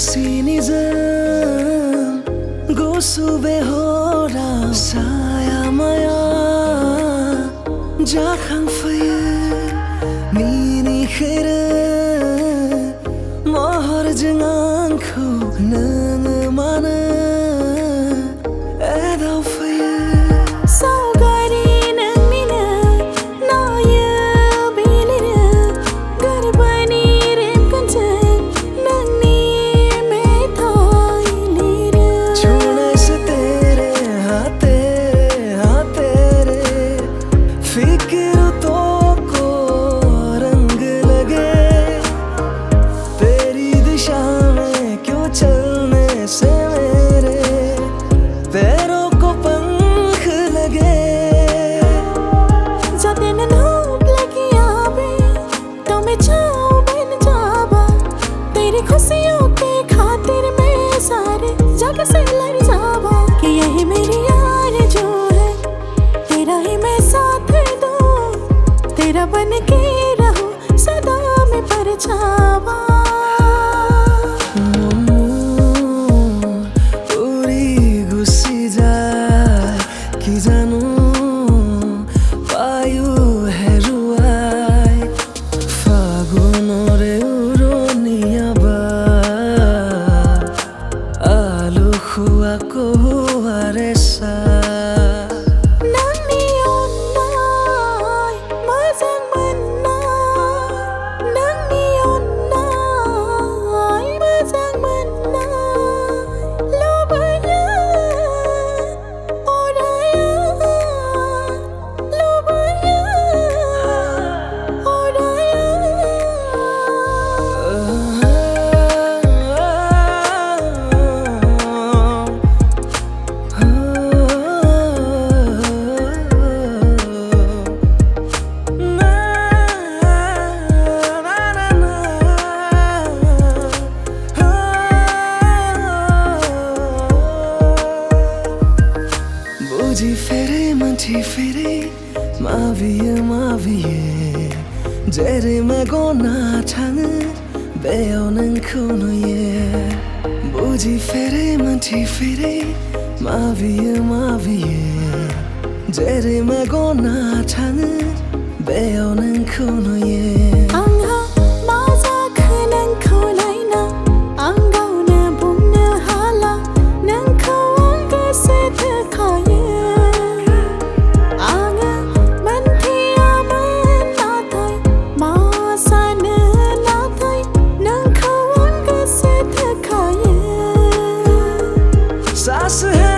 Sinizam gosube hora saya maya jakhang faye mini khere mahar jangang khu nang mana edau faye खुशियों के खातिर मैं सारे जग से लड़ जावा कि यही मेरी यार जो है तेरा ही मैं साथ दूं तेरा बन के रहूं सदा में परछावा उरी गुस्सी जाए कि जानू पायु है रुआई फागुन रे aku aresa nani onnai mazang mannai nani onnai mazang mannai lobaya oraya lobaya Manti fere maviye Jere magona chang beo nang kono ye Buji fere manti fere maviye Jere magona chang beo nang kono ye Angha mazak nang konai na Angau na bum na hala nang kawang kaset khaye सास है